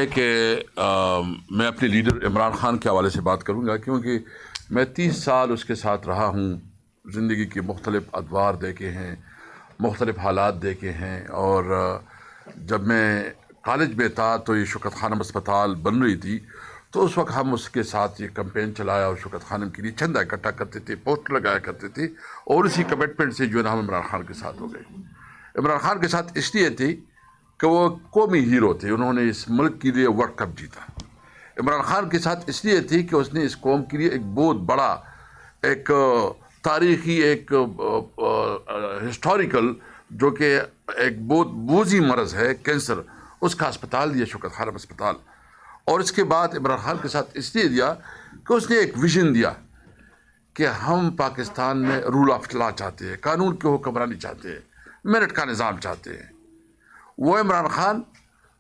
کہ میں اپنے لیڈر عمران خان کے حوالے سے بات کروں گا، کیونکہ میں 30 سال اس کے ساتھ رہا ہوں، زندگی کے مختلف ادوار دیکھے ہیں، مختلف حالات دیکھے ہیں، اور جب میں کالج میں تھا تو یہ شوکت خانم اسپتال بن رہی تھی، تو اس وقت ہم اس کے ساتھ یہ کمپین چلایا اور شوکت خانم کے لیے چندہ اکٹھا کرتے تھے، پوسٹر لگایا کرتے تھے، اور اسی کمٹمنٹ سے جو ہے نا ہم عمران خان کے ساتھ ہو گئے۔ عمران خان کے ساتھ اس لیے تھی کہ وہ قومی ہیرو تھے، انہوں نے اس ملک کے لیے ورلڈ کپ جیتا۔ عمران خان کے ساتھ اس لیے تھی کہ اس نے اس قوم کے لیے ایک بہت بڑا، ایک تاریخی، ایک ہسٹوریکل، جو کہ ایک بہت بوجھی مرض ہے کینسر، اس کا اسپتال دیا، شوکت خانم اسپتال۔ اور اس کے بعد عمران خان کے ساتھ اس لیے دیا کہ اس نے ایک ویژن دیا کہ ہم پاکستان میں رول آف لا چاہتے ہیں، قانون کی حکمرانی چاہتے ہیں، میرٹ کا نظام چاہتے ہیں۔ وہ عمران خان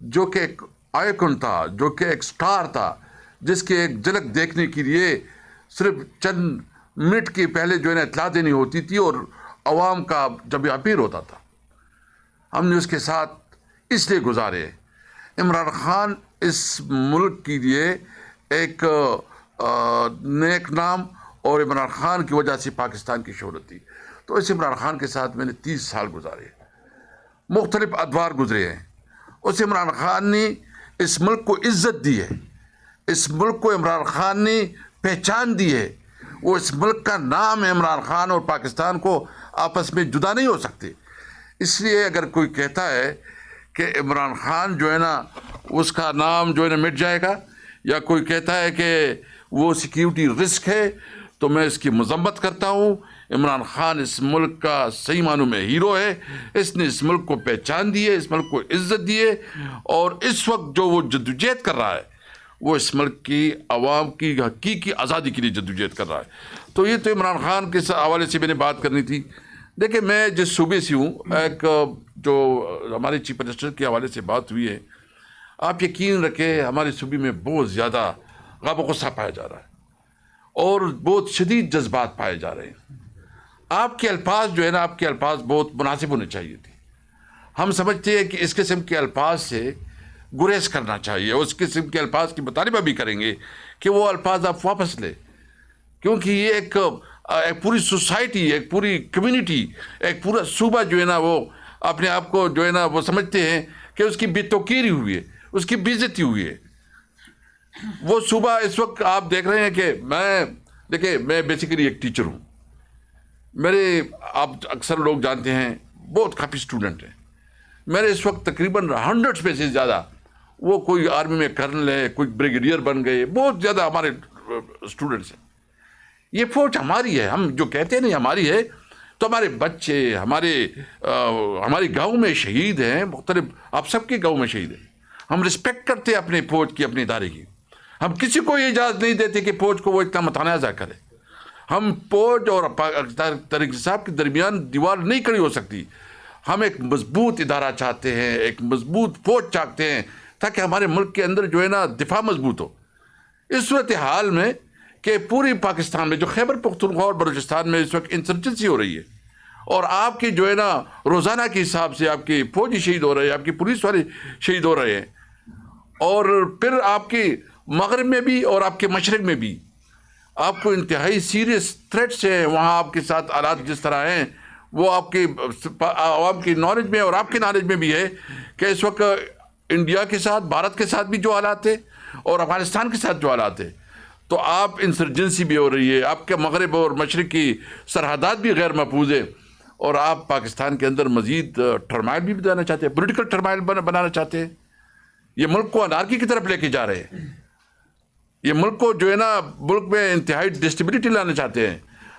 جو کہ ایک آئیکن تھا، جو کہ ایک سٹار تھا، جس کی ایک جھلک دیکھنے کے لیے صرف چند منٹ کے پہلے جو ہے نا اطلاع دینی ہوتی تھی، اور عوام کا جب یہ اپیل ہوتا تھا، ہم نے اس کے ساتھ اس لیے گزارے۔ عمران خان اس ملک کے لیے ایک نیک نام، اور عمران خان کی وجہ سے پاکستان کی شہرت تھی۔ تو اس عمران خان کے ساتھ میں نے 30 سال گزارے، مختلف ادوار گزرے ہیں۔ اس عمران خان نے اس ملک کو عزت دی ہے، اس ملک کو عمران خان نے پہچان دی ہے۔ وہ اس ملک کا نام ہے عمران خان، اور پاکستان کو آپس میں جدا نہیں ہو سکتے۔ اس لیے اگر کوئی کہتا ہے کہ عمران خان جو ہے نا اس کا نام جو ہے نا مٹ جائے گا، یا کوئی کہتا ہے کہ وہ سیکیورٹی رسک ہے، تو میں اس کی مذمت کرتا ہوں۔ عمران خان اس ملک کا صحیح معنوں میں ہیرو ہے، اس نے اس ملک کو پہچان دی ہے، اس ملک کو عزت دی ہے، اور اس وقت جو وہ جدوجہد کر رہا ہے، وہ اس ملک کی عوام کی حقیقی آزادی کے لیے جدوجہد کر رہا ہے۔ تو یہ تو عمران خان کے حوالے سے میں نے بات کرنی تھی۔ دیکھیں، میں جس صوبے سے ہوں، ایک جو ہمارے چیف منسٹر کے حوالے سے بات ہوئی ہے، آپ یقین رکھیں ہمارے صوبے میں بہت زیادہ غم و غصہ پایا جا رہا ہے، اور بہت شدید جذبات پائے جا رہے ہیں۔ آپ کے الفاظ جو ہے نا، آپ کے الفاظ بہت مناسب ہونے چاہیے تھے۔ ہم سمجھتے ہیں کہ اس قسم کے الفاظ سے گریز کرنا چاہیے، اس قسم کے الفاظ کی مطالبہ بھی کریں گے کہ وہ الفاظ آپ واپس لیں، کیونکہ یہ ایک پوری سوسائٹی، ایک پوری کمیونٹی، ایک پورا صوبہ جو ہے نا، وہ اپنے آپ کو جو ہے نا وہ سمجھتے ہیں کہ اس کی بے توقیری ہوئی ہے، اس کی بے عزتی ہوئی ہے۔ وہ صوبہ اس وقت آپ دیکھ رہے ہیں کہ میں بیسیکلی ایک ٹیچر ہوں۔ میرے، آپ اکثر لوگ جانتے ہیں، بہت کافی اسٹوڈنٹ ہیں میرے اس وقت، تقریباً 100 میں سے زیادہ، وہ کوئی آرمی میں کرنل ہے، کوئی بریگیڈیئر بن گئے، بہت زیادہ ہمارے اسٹوڈنٹس ہیں۔ یہ فوج ہماری ہے، ہم جو کہتے ہیں نہیں ہماری ہے، تو ہمارے بچے، ہمارے گاؤں میں شہید ہیں، مختلف، آپ سب کے گاؤں میں شہید ہیں۔ ہم رسپیکٹ کرتے ہیں اپنے فوج کی، اپنے ادارے کی۔ ہم کسی کو یہ اجازت نہیں دیتے کہ فوج کو وہ اتنا متنازع کرے۔ ہم فوج اور طارق صاحب کے درمیان دیوار نہیں کھڑی ہو سکتی۔ ہم ایک مضبوط ادارہ چاہتے ہیں، ایک مضبوط فوج چاہتے ہیں، تاکہ ہمارے ملک کے اندر جو ہے نا دفاع مضبوط ہو۔ اس صورتحال میں کہ پوری پاکستان میں، جو خیبر پختونخوا اور بلوچستان میں اس وقت انسرجنسی ہو رہی ہے، اور آپ کی جو ہے نا روزانہ کے حساب سے آپ کی فوجی شہید ہو رہے ہیں، آپ کی پولیس والے شہید ہو رہے ہیں، اور پھر آپ کے مغرب میں بھی اور آپ کے مشرق میں بھی آپ کو انتہائی سیریس تھریٹس ہیں۔ وہاں آپ کے ساتھ حالات جس طرح ہیں، وہ آپ کے عوام کی نالج میں اور آپ کے نالج میں بھی ہے کہ اس وقت انڈیا کے ساتھ، بھارت کے ساتھ بھی جو حالات تھے، اور افغانستان کے ساتھ جو حالات تھے، تو آپ انسرجنسی بھی ہو رہی ہے، آپ کے مغرب اور مشرق کی سرحدات بھی غیر محفوظ ہے، اور آپ پاکستان کے اندر مزید ٹرمائل بھی بنانا چاہتے ہیں، پولیٹیکل ٹرمائل بنانا چاہتے ہیں۔ یہ ملک کو انارکی کی طرف لے کے جا رہے ہیں، یہ ملک کو جو ہے نا ملک میں انتہائی ڈسٹیبلٹی لانا چاہتے ہیں۔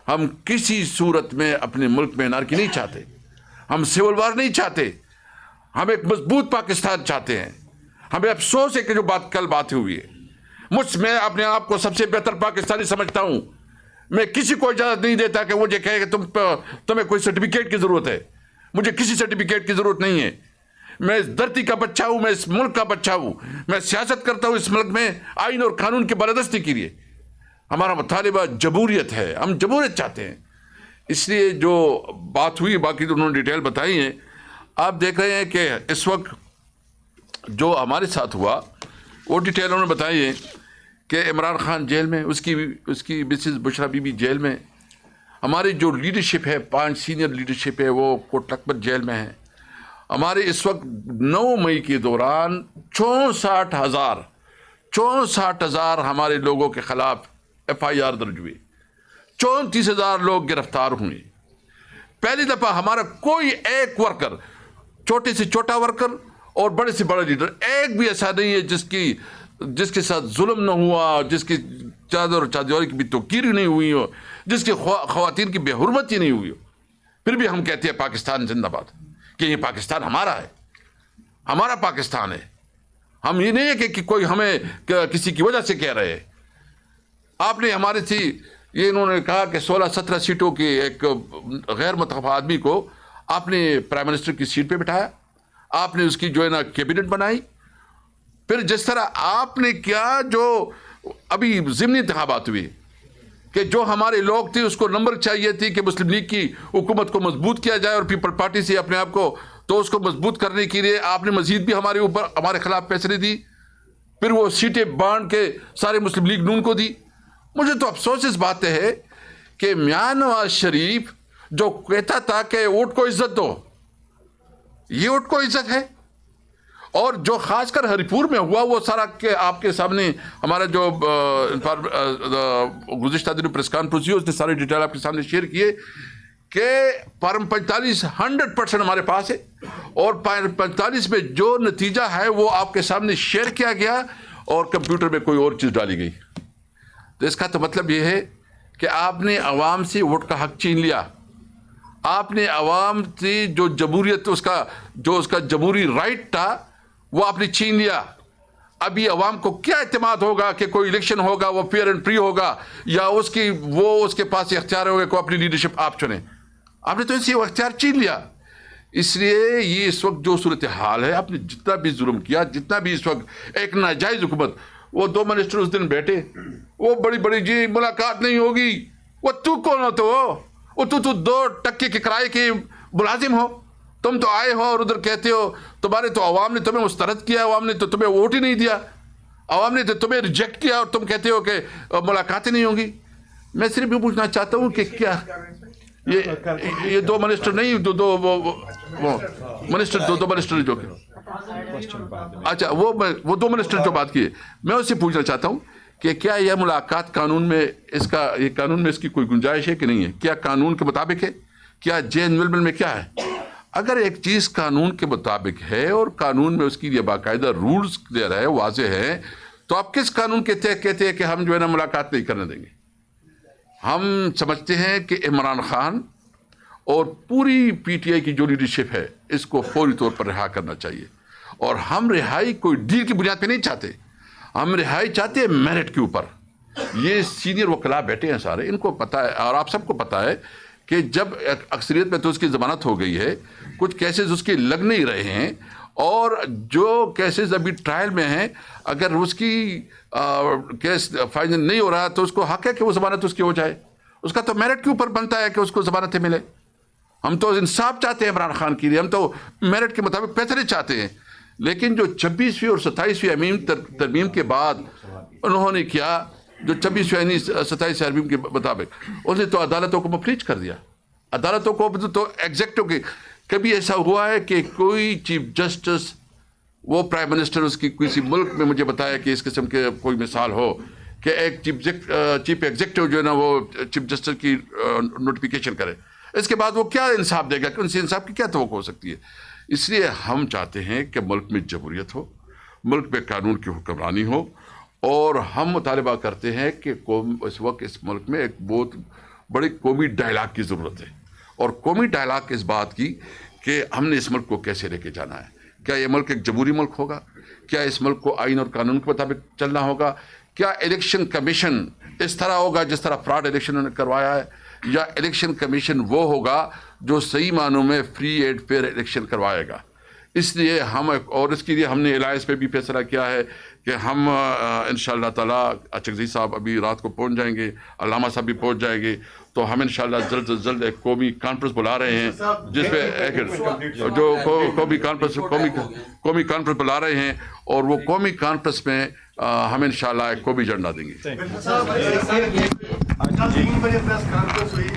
ہم کسی صورت میں اپنے ملک میں انارکی نہیں چاہتے، ہم سول وار نہیں چاہتے، ہم ایک مضبوط پاکستان چاہتے ہیں۔ ہمیں افسوس ہے کہ جو کل بات ہوئی ہے، میں اپنے آپ کو سب سے بہتر پاکستانی سمجھتا ہوں۔ میں کسی کو اجازت نہیں دیتا کہ مجھے کہے کہ تمہیں کوئی سرٹیفکیٹ کی ضرورت ہے۔ مجھے کسی سرٹیفکیٹ کی ضرورت نہیں ہے۔ میں اس دھرتی کا بچہ ہوں، میں اس ملک کا بچہ ہوں، میں سیاست کرتا ہوں اس ملک میں آئین اور قانون کی بالادستی کے لیے۔ ہمارا مطالبہ جمہوریت ہے، ہم جمہوریت چاہتے ہیں۔ اس لیے جو بات ہوئی، باقی تو انہوں نے ڈیٹیل بتائی ہیں۔ آپ دیکھ رہے ہیں کہ اس وقت جو ہمارے ساتھ ہوا وہ ڈیٹیل انہوں نے بتائی ہے کہ عمران خان جیل میں، اس کی Mrs Bushra be be jail میں، ہماری جو لیڈرشپ ہے 5 سینئر لیڈرشپ ہے وہ کوٹ لکھپت جیل میں ہے. ہمارے اس وقت 9 مئی کے دوران 64,000 ہمارے لوگوں کے خلاف FIR درج ہوئی، 34,000 لوگ گرفتار ہوئے. پہلی دفعہ ہمارا کوئی ایک ورکر، چھوٹے سے چھوٹا ورکر اور بڑے سے بڑا لیڈر، ایک بھی ایسا نہیں ہے جس کے ساتھ ظلم نہ ہوا، جس کی چادر کی بھی توقیر نہیں ہوئی ہو، جس کی خواتین کی بے حرمتی نہیں ہوئی ہو. پھر بھی ہم کہتے ہیں پاکستان زندہ باد، کہ یہ پاکستان ہمارا ہے، ہمارا پاکستان ہے. ہم یہ نہیں ہے کہ کوئی ہمیں کسی کی وجہ سے کہہ رہے ہیں. آپ نے ہمارے تھی یہ انہوں نے کہا کہ 16-17 سیٹوں کے ایک غیر متفق آدمی کو آپ نے پرائم منسٹر کی سیٹ پہ بٹھایا، آپ نے اس کی جو ہے نا کیبنٹ بنائی. پھر جس طرح آپ نے کیا، جو ابھی ضمنی انتخابات ہوئے کہ جو ہمارے لوگ تھے اس کو نمبر چاہیے تھی کہ مسلم لیگ کی حکومت کو مضبوط کیا جائے اور پیپل پارٹی سے اپنے آپ کو، تو اس کو مضبوط کرنے کے لیے آپ نے مزید بھی ہمارے خلاف فیصلے دی. پھر وہ سیٹیں بانٹ کے سارے مسلم لیگ نون کو دی. مجھے تو افسوس اس بات ہے کہ میاں نواز شریف جو کہتا تھا کہ ووٹ کو عزت دو، یہ ووٹ کو عزت ہے. اور جو خاص کر ہری پور میں ہوا وہ سارا کہ آپ کے سامنے ہمارا جو گزشتہ دنوں پریس کانفرنس ہوئی، اس نے سارے ڈیٹیل آپ کے سامنے شیئر کیے کہ فارم 45 100% ہمارے پاس ہے، اور 45 میں جو نتیجہ ہے وہ آپ کے سامنے شیئر کیا گیا اور کمپیوٹر میں کوئی اور چیز ڈالی گئی. تو اس کا تو مطلب یہ ہے کہ آپ نے عوام سے ووٹ کا حق چھین لیا. آپ نے عوام سے جو جمہوریت اس کا جمہوری رائٹ تھا وہ آپ نے چھین لیا. ابھی عوام کو کیا اعتماد ہوگا کہ کوئی الیکشن ہوگا وہ فیئر اینڈ فری ہوگا، یا اس کے پاس اختیار ہوگا کہ اپنی لیڈرشپ آپ چنیں؟ آپ نے تو ان سے وہ اختیار چھین لیا. اس لیے یہ اس وقت جو صورتحال ہے، آپ نے جتنا بھی ظلم کیا، جتنا بھی اس وقت ایک ناجائز حکومت، وہ 2 منسٹر اس دن بیٹھے، وہ بڑی جی ملاقات نہیں ہوگی. وہ تو کون ہو؟ وہ تو 2 ٹکے کے کرائے کے ملازم ہو. تم تو آئے ہو اور ادھر کہتے ہو تمہارے تو عوام نے تمہیں مسترد کیا، عوام نے تو تمہیں ووٹ ہی نہیں دیا، عوام نے تو تمہیں ریجیکٹ کیا، اور تم کہتے ہو کہ ملاقاتیں نہیں ہوں گی. میں صرف یہ پوچھنا چاہتا ہوں کہ کیا یہ 2 منسٹر نہیں، دو منسٹر جو کہ اچھا وہ 2 منسٹر جو بات کی ہے، میں اس سے پوچھنا چاہتا ہوں کہ کیا یہ ملاقات قانون میں اس کی کوئی گنجائش ہے کہ نہیں ہے؟ کیا قانون کے مطابق ہے؟ کیا JNL میں کیا ہے؟ اگر ایک چیز قانون کے مطابق ہے اور قانون میں اس کی یہ باقاعدہ رولز کلیئر ہے، واضح ہے، تو آپ کس قانون کے تحت کہتے ہیں کہ ہم جو ہے نا ملاقات نہیں کرنے دیں گے؟ ہم سمجھتے ہیں کہ عمران خان اور پوری PTI کی جو لیڈرشپ ہے اس کو فوری طور پر رہا کرنا چاہیے. اور ہم رہائی کوئی ڈیل کی بنیاد پہ نہیں چاہتے، ہم رہائی چاہتے ہیں میرٹ کے اوپر. یہ سینئر وکلاء بیٹھے ہیں سارے، ان کو پتہ ہے اور آپ سب کو پتہ ہے کہ جب اکثریت میں تو اس کی ضمانت ہو گئی ہے، کچھ کیسز اس کے لگ نہیں رہے ہیں، اور جو کیسز ابھی ٹرائل میں ہیں اگر اس کی کیس فائنل نہیں ہو رہا تو اس کو حق ہے کہ وہ ضمانت اس کی ہو جائے. اس کا تو میرٹ کے اوپر بنتا ہے کہ اس کو ضمانتیں ملے. ہم تو انصاف چاہتے ہیں عمران خان کے لیے، ہم تو میرٹ کے مطابق فیصلے چاہتے ہیں. لیکن جو 26ویں اور 27ویں ترمیم کے بعد انہوں نے کیا، جو 26ویں 27 ترمیم کے مطابق انہوں نے تو عدالتوں کو مفلوج کر دیا. عدالتوں کو تو ایگزیکٹو کی کبھی ایسا ہوا ہے کہ کوئی چیف جسٹس وہ پرائم منسٹر اس کی کسی ملک میں مجھے بتایا کہ اس قسم کے کوئی مثال ہو کہ ایک چیف ایگزیکٹو جو ہے نا وہ چیف جسٹس کی نوٹیفیکیشن کرے، اس کے بعد وہ کیا انصاف دے گا؟ ان سے انصاف کی کیا توقع ہو سکتی ہے؟ اس لیے ہم چاہتے ہیں کہ ملک میں جمہوریت ہو، ملک میں قانون کی حکمرانی ہو، اور ہم مطالبہ کرتے ہیں کہ اس وقت اس ملک میں ایک بہت بڑی قومی ڈائلاگ کی ضرورت ہے. اور قومی ڈائلاگ اس بات کی کہ ہم نے اس ملک کو کیسے لے کے جانا ہے. کیا یہ ملک ایک جمہوری ملک ہوگا؟ کیا اس ملک کو آئین اور قانون کے مطابق چلنا ہوگا؟ کیا الیکشن کمیشن اس طرح ہوگا جس طرح فراڈ الیکشن نے کروایا ہے، یا الیکشن کمیشن وہ ہوگا جو صحیح معنوں میں فری اینڈ فیئر الیکشن کروائے گا؟ اس لیے اور اس کے لیے ہم نے الائنس پہ بھی فیصلہ کیا ہے کہ ہم انشاءاللہ تعالیٰ اچکزئی صاحب ابھی رات کو پہنچ جائیں گے، علامہ صاحب بھی پہنچ جائیں گے، تو ہم انشاءاللہ جلد سے جلد ایک قومی کانفرنس بلا رہے ہیں جس پہ جو قومی کانفرنس بلا رہے ہیں اور وہ قومی کانفرنس میں ہم انشاءاللہ ایک قومی ایجنڈا دیں گے. آج 3 بجے پریس کانفرنس ہوئی